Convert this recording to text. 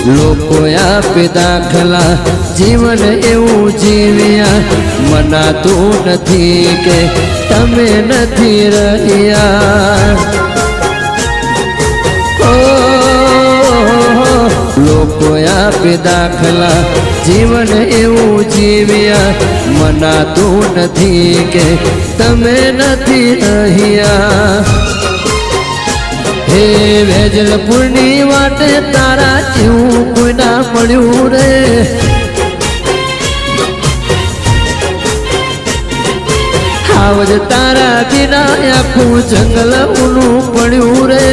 લોકો આપે દાખલા જીવન એવું જીવ્યા મનાતું નથી કે તમે નથી રહ્યા લોકો આપે દાખલા જીવન એવું જીવ્યા મનાતું નથી કે તમે નથી રહ્યા હે વેજલપુરની વાટે તારા જેવું કોઈ ના મળ્યું રે આવજ તારા વિના આખું જંગલ ઊનું પડ્યું રે